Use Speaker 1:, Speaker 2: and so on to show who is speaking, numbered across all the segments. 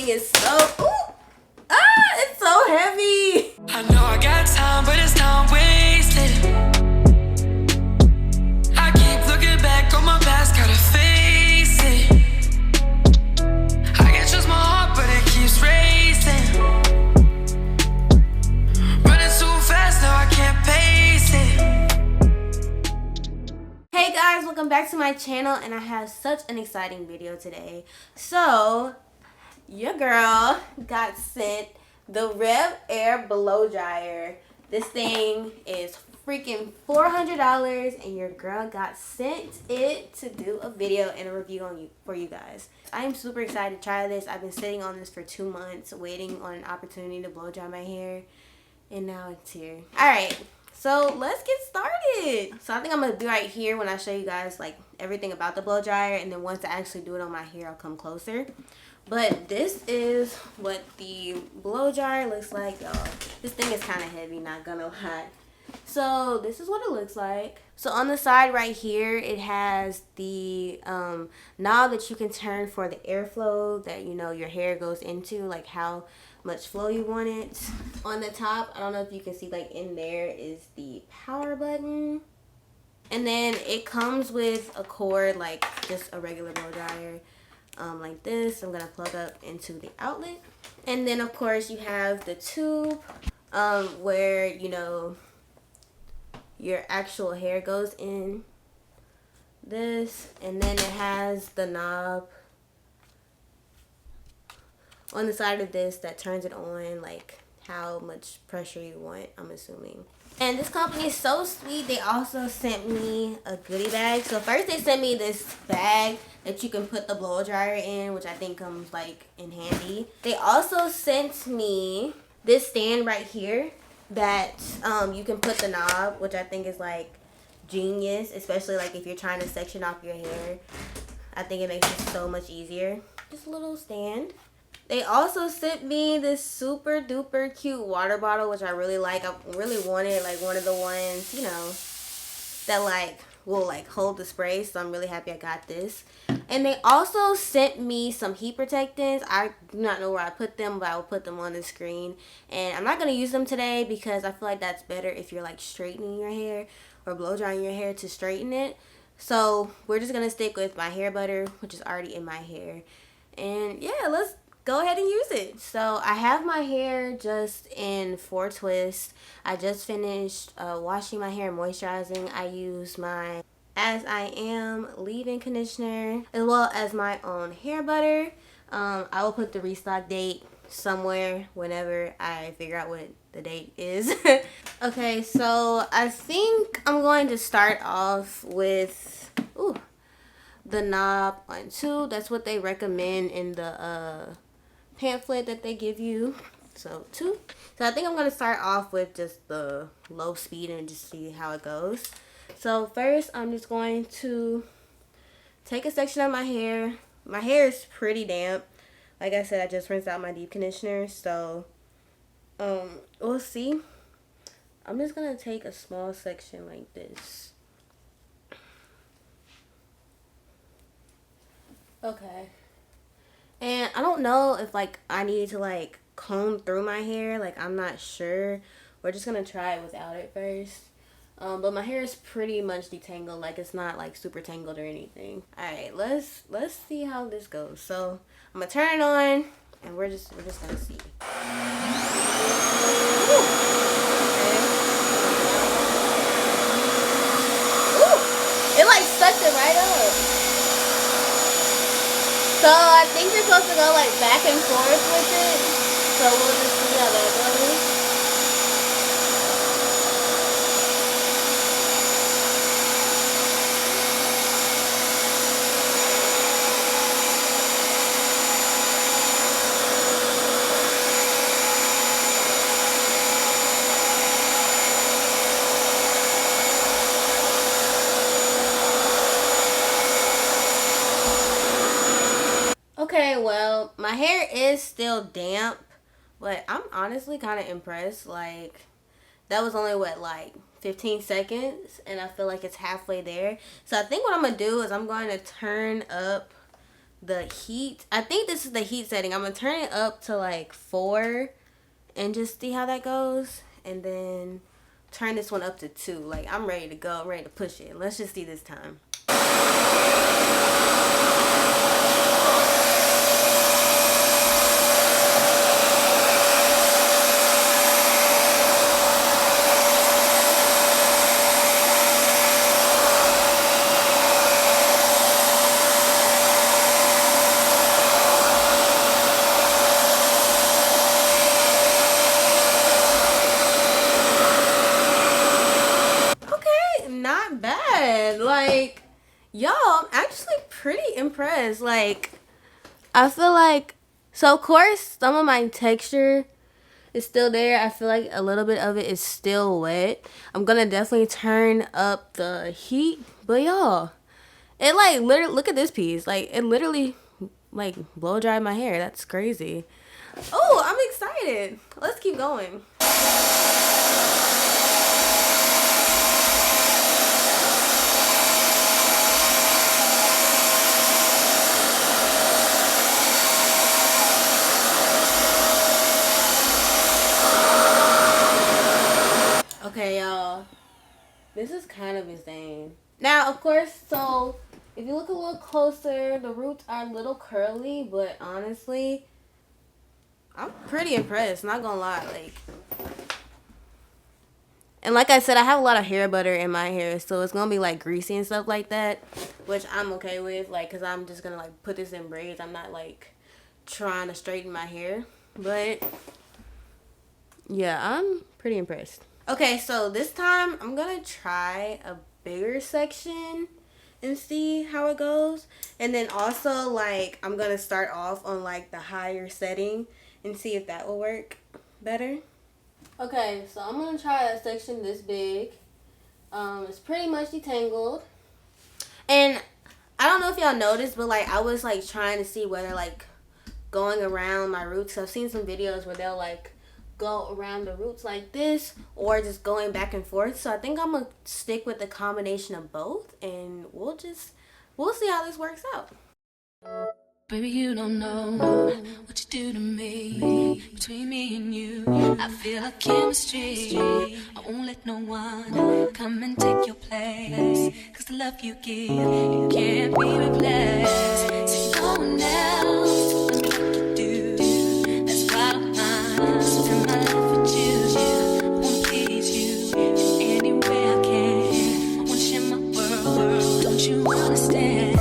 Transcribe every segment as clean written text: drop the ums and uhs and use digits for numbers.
Speaker 1: thing is so, it's so heavy.
Speaker 2: I know I got time, but it's time wasted. I keep looking back on my past, gotta face it. I can't trust my heart, but it keeps racing. Running too fast, now I can't pace it.
Speaker 1: Hey guys, welcome back to my channel, and I have such an exciting video today. So, your girl got sent the RevAir blow dryer. This thing is freaking $400, and your girl got sent it to do a video and a review on for you guys. I am super excited to try this. I've been sitting on this for 2 months, waiting on an opportunity to blow dry my hair, and now it's here. All right. So let's get started. So I think I'm gonna be right here when I show you guys like everything about the blow dryer, and then once I actually do it on my hair, I'll come closer. But this is what the blow dryer looks like, y'all. This thing is kind of heavy, not gonna lie. So this is what it looks like. So on the side right here, it has the knob that you can turn for the airflow that your hair goes into, like how much flow you want it. On the top, I don't know if you can see, like in there is the power button. And then it comes with a cord, like just a regular blow dryer, like this. I'm gonna plug up into the outlet. And then of course you have the tube where your actual hair goes in this, and then it has the knob on the side of this that turns it on, like how much pressure you want, I'm assuming. And this company is so sweet. They also sent me a goodie bag. So first they sent me this bag that you can put the blow dryer in, which I think comes like in handy. They also sent me this stand right here that you can put the knob, which I think is like genius, especially like if you're trying to section off your hair. I think it makes it so much easier. Just a little stand. They also sent me this super duper cute water bottle, which I really like. I really wanted like one of the ones, that like will like hold the spray. So I'm really happy I got this. And they also sent me some heat protectants. I do not know where I put them, but I will put them on the screen. And I'm not going to use them today because I feel like that's better if you're like straightening your hair or blow drying your hair to straighten it. So we're just going to stick with my hair butter, which is already in my hair. And yeah, let's go ahead and use it. So I have my hair just in 4 twists. I just finished washing my hair and moisturizing. I use my As I Am leave-in conditioner as well as my own hair butter. I will put the restock date somewhere whenever I figure out what the date is. Okay, so I think I'm going to start off with the knob on 2. That's what they recommend in the pamphlet that they give you. So 2. So I think I'm going to start off with just the low speed and just see how it goes. So first I'm just going to take a section of my hair. My hair is pretty damp. Like I said, I just rinsed out my deep conditioner. So we'll see. I'm just going to take a small section like this. Okay. And I don't know if like I need to like comb through my hair. Like I'm not sure. We're just going to try it without it first. But my hair is pretty much detangled. Like it's not like super tangled or anything. Alright, let's see how this goes. So I'm gonna turn it on and we're just gonna see. Ooh. Okay. Ooh! It like sucked it right up. So I think you're supposed to go like back and forth with it. So we'll just see how that goes. Okay, well, my hair is still damp, but I'm honestly kind of impressed. Like, that was only, what, like 15 seconds, and I feel like it's halfway there. So I think what I'm going to do is I'm going to turn up the heat. I think this is the heat setting. I'm gonna turn it up to like 4 and just see how that goes, and then turn this one up to 2. Like, I'm ready to go. I'm ready to push it. Let's just see this time. Not bad. Like, y'all, I'm actually pretty impressed. Like, I feel like, so of course some of my texture is still there. I feel like a little bit of it is still wet. I'm gonna definitely turn up the heat. But y'all, it like literally, look at this piece. Like, it literally like blow dried my hair. That's crazy. Oh, I'm excited. Let's keep going. Okay, y'all, this is kind of insane. Now, of course, so if you look a little closer, the roots are a little curly, but honestly, I'm pretty impressed, not gonna lie. Like, and like I said, I have a lot of hair butter in my hair, so it's gonna be like greasy and stuff like that, which I'm okay with, like, cause I'm just gonna like put this in braids. I'm not like trying to straighten my hair, but yeah, I'm pretty impressed. Okay, so this time I'm gonna try a bigger section and see how it goes. And then also, like, I'm gonna start off on like the higher setting and see if that will work better. Okay, so I'm gonna try a section this big. It's pretty much detangled. And I don't know if y'all noticed, but like I was like trying to see whether like going around my roots. I've seen some videos where they'll like go around the roots like this, or just going back and forth. So I think I'm gonna stick with the combination of both, and we'll see how this works out.
Speaker 2: Baby, you don't know what you do to me. Between me and you, I feel like chemistry. I won't let no one come and take your place. Cause the love you give, it can't be replaced. See no one else to love me like you do. That's why I don't mind spend my life with you. I wanna please you in any way I can. I wanna share my world, don't you understand?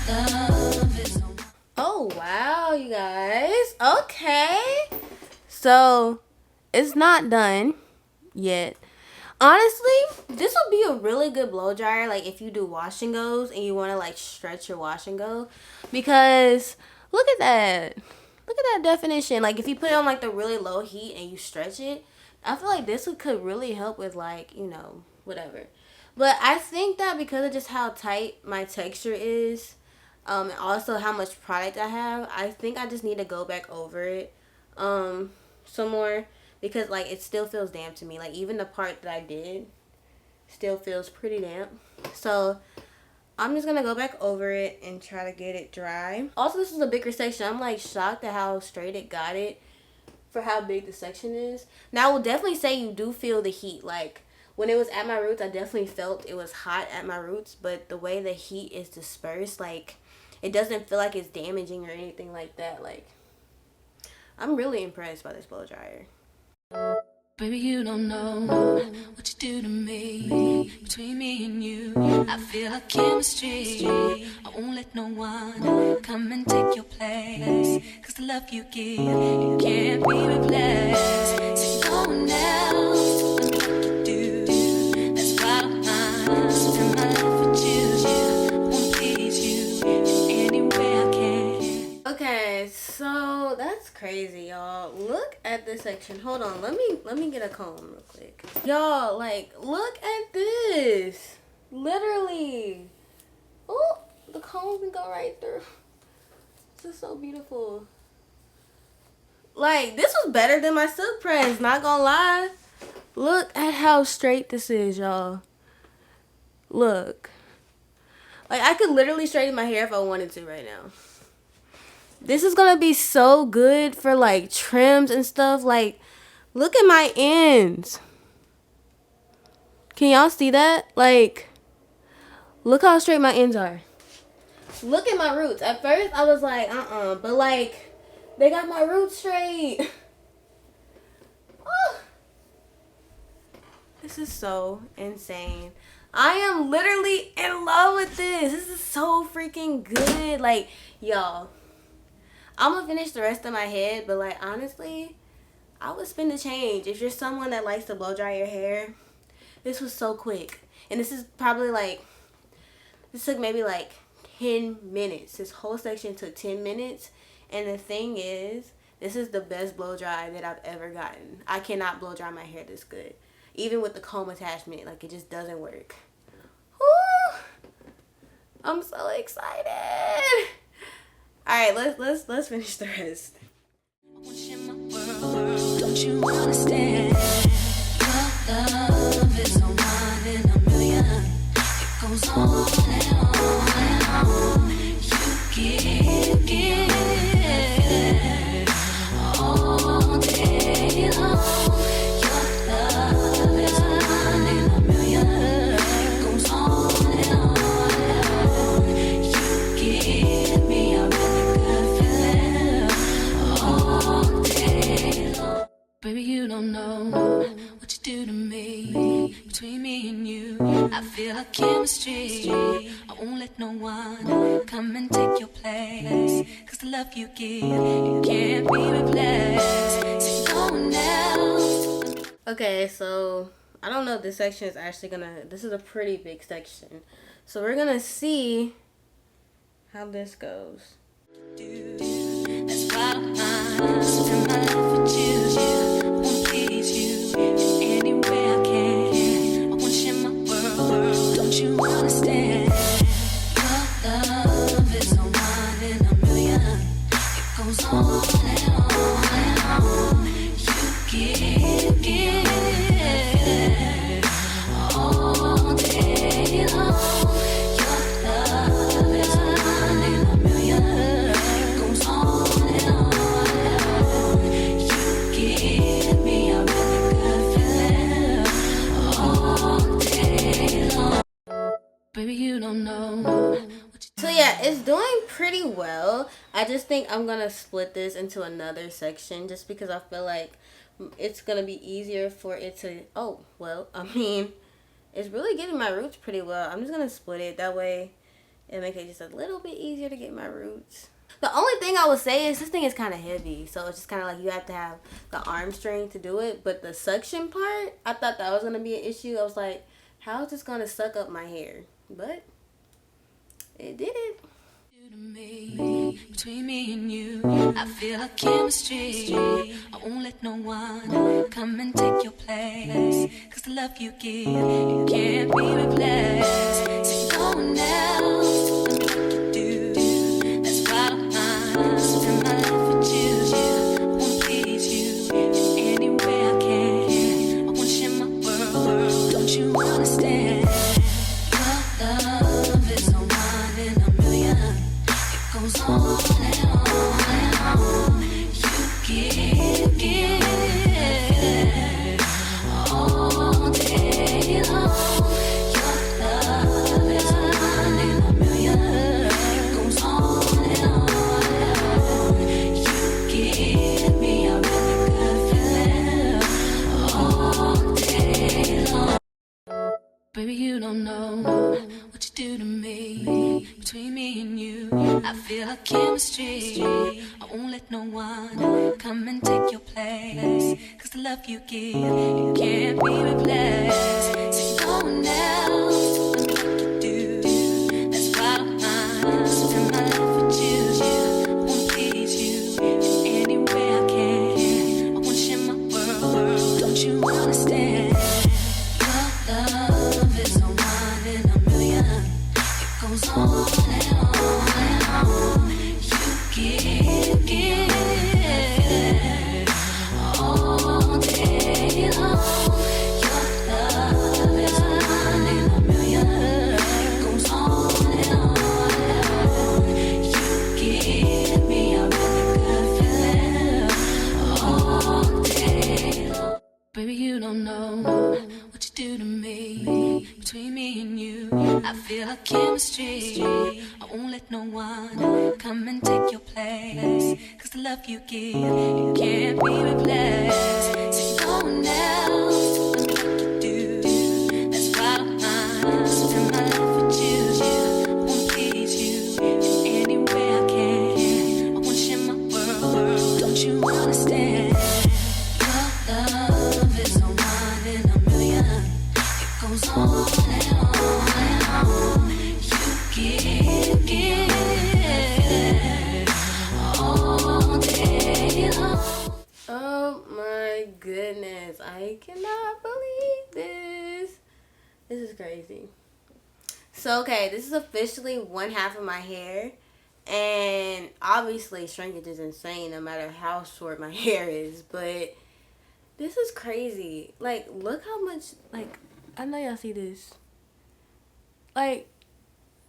Speaker 2: Your love is on.
Speaker 1: Oh wow, you guys. Okay, so it's not done yet. Honestly, this would be a really good blow dryer, like if you do wash and goes and you want to like stretch your wash and go, because look at that. Look at that definition. Like if you put it on like the really low heat and you stretch it, I feel like this could really help with like, you know, whatever. But I think that because of just how tight my texture is, and also how much product I have, I think I just need to go back over it some more, because like it still feels damp to me. Like even the part that I did still feels pretty damp. So I'm just gonna go back over it and try to get it dry. Also, this is a bigger section. I'm like shocked at how straight it got it for how big the section is. Now I will definitely say you do feel the heat. Like when it was at my roots, I definitely felt it was hot at my roots, but the way the heat is dispersed, like it doesn't feel like it's damaging or anything like that. Like I'm really impressed by this blow dryer.
Speaker 2: Baby, you don't know what you do to me. Between me and you, I feel like chemistry. I won't let no one come and take your place. Cause the love you give, it can't be replaced. See no one else to love me like you do. That's why I don't mind spend my life with you. I won't please you in any way I can.
Speaker 1: Okay, so that's crazy, y'all. Look at this section. Hold on, let me get a comb real quick. Y'all, like, look at this. Literally. Oh, the comb can go right through. This is so beautiful. Like, this was better than my silk press, not gonna lie. Look at how straight this is, y'all. Look. Like, I could literally straighten my hair if I wanted to right now. This is gonna be so good for, like, trims and stuff. Like, look at my ends. Can y'all see that? Like, look how straight my ends are. Look at my roots. At first, I was like, but, like, they got my roots straight. Oh. This is so insane. I am literally in love with this. This is so freaking good. Like, y'all, I'm gonna finish the rest of my head, but, like, honestly, I would spend the change. If you're someone that likes to blow dry your hair, this was so quick. And this is probably, like, this took maybe, like, 10 minutes. This whole section took 10 minutes. And the thing is, this is the best blow dry that I've ever gotten. I cannot blow dry my hair this good. Even with the comb attachment, like, it just doesn't work. Woo! I'm so excited. All right, let's finish the rest.
Speaker 2: Don't you understand? Your love is a one in a million. It goes on and on and on. You give all day long. Baby, you don't know what you do to me. Between me and you, I feel a chemistry. I won't let no one come and take your place. Cause the love you give, it can't be replaced. See no one else.
Speaker 1: Okay, so I don't know if this section is actually this is a pretty big section. So we're gonna see how this goes.
Speaker 2: That's why I spend my life with you. I won't please you in any way I can. I want you in my world. Don't you understand? Your love is a one in a million. It goes on and on and on. You give all day long. Your love is a one in a million. Baby, you don't know.
Speaker 1: So yeah, it's doing pretty well. I just think I'm gonna split this into another section just because I feel like it's gonna be easier for it to. Oh well, I mean, it's really getting my roots pretty well. I'm just gonna split it that way. It make it just a little bit easier to get my roots. The only thing I would say is this thing is kind of heavy, so it's just kind of like you have to have the arm strength to do it. But the suction part, I thought that was gonna be an issue. I was like, how is this gonna suck up my hair? But it did it.
Speaker 2: Between me and you, I feel a chemistry. I won't let no one come and take your place. Cause the love you give, it can't be replaced. See no one else, let me like you do. That's why I spend my life with you. I won't please you in any way I can. I want you in my world. Don't you understand? Your love is a one in a million. It goes on and on and on. You give all day long. Your love is a one in a million. It goes on and on and on. You give me a really good feeling all day long. Baby, you don't know what you do to me. Between me and you, I feel a chemistry. I won't let no one come and take your place. Cause the love you give, it can't be replaced. See no one else, let me like you do. That's why I spend my life with you. I won't please you in any way I can. I want you in my world. Don't you understand? Your love is a one in a million. It goes on and on and on. You give all day long. Your love is a one in a million. feel a chemistry. I won't let no one come and take your place. Cause the love you give, it can't be replaced. There's no one else to love me like you do. That's why I'm spend my life with you. I wanna please you in any way I can. I wanna share my world, don't you understand? Your love is a one in a million. It goes on and on and on. You give all day long.
Speaker 1: Oh my goodness, I cannot believe this. This is crazy. So, okay, this is officially one half of my hair. And obviously, shrinkage is insane no matter how short my hair is. But this is crazy. Like, look how much, like, I know y'all see this. Like,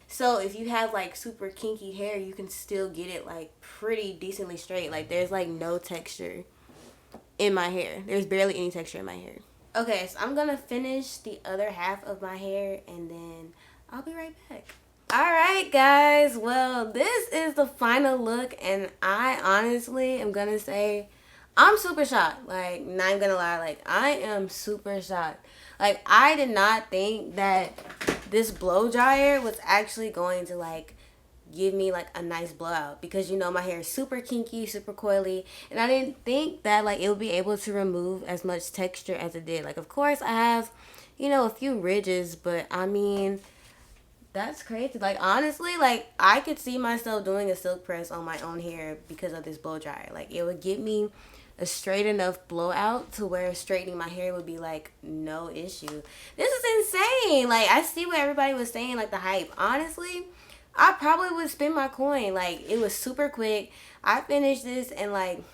Speaker 1: so if you have, like, super kinky hair, you can still get it, like, pretty decently straight. Like, there's, like, no texture in my hair. There's barely any texture in my hair. Okay, so I'm gonna finish the other half of my hair and then I'll be right back. Alright guys, well this is the final look and I honestly am gonna say I'm super shocked. Like, not even gonna lie, like I am super shocked. Like, I did not think that this blow dryer was actually going to like give me like a nice blowout, because you know my hair is super kinky, super coily, and I didn't think that like it would be able to remove as much texture as it did. Like, of course I have, you know, a few ridges, but I mean, that's crazy. Like, honestly, like I could see myself doing a silk press on my own hair because of this blow dryer. Like, it would give me a straight enough blowout to where straightening my hair would be like no issue. This is insane. Like, I see what everybody was saying, like the hype. Honestly, I probably would spend my coin. Like, it was super quick. I finished this in like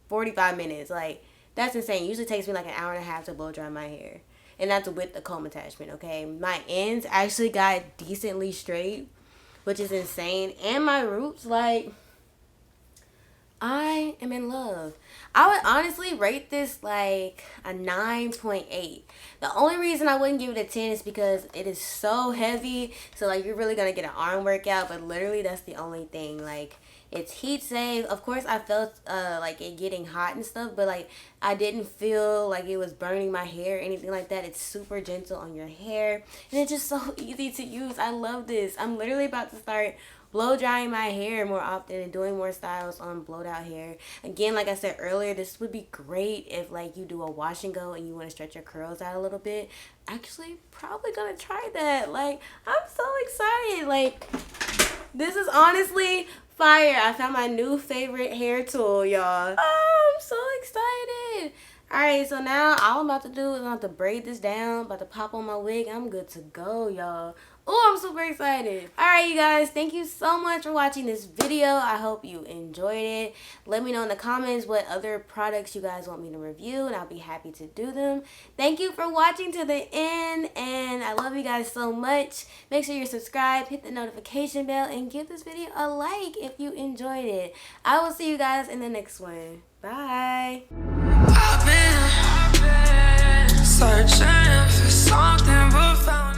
Speaker 1: 45 minutes. Like, that's insane. Usually takes me like an hour and a half to blow dry my hair. And that's with the comb attachment, okay? My ends actually got decently straight, which is insane. And my roots, like, I am in love. I would honestly rate this like a 9.8. The only reason I wouldn't give it a 10 is because it is so heavy. So, like, you're really going to get an arm workout. But literally, that's the only thing. Like, it's heat safe. Of course, I felt like it getting hot and stuff. But, like, I didn't feel like it was burning my hair or anything like that. It's super gentle on your hair. And it's just so easy to use. I love this. I'm literally about to start blow drying my hair more often and doing more styles on blowed out hair. Again, like I said earlier, this would be great if like you do a wash and go and you want to stretch your curls out a little bit. Actually, probably gonna try that. Like, I'm so excited. Like, this is honestly fire. I found my new favorite hair tool, y'all. Oh, I'm so excited. Alright, so now all I'm about to do is I'm about to braid this down, about to pop on my wig. I'm good to go, y'all. Oh, I'm super excited. Alright, you guys, thank you so much for watching this video. I hope you enjoyed it. Let me know in the comments what other products you guys want me to review, and I'll be happy to do them. Thank you for watching to the end, and I love you guys so much. Make sure you're subscribed, hit the notification bell, and give this video a like if you enjoyed it. I will see you guys in the next one. Bye.
Speaker 2: I've been searching for something but found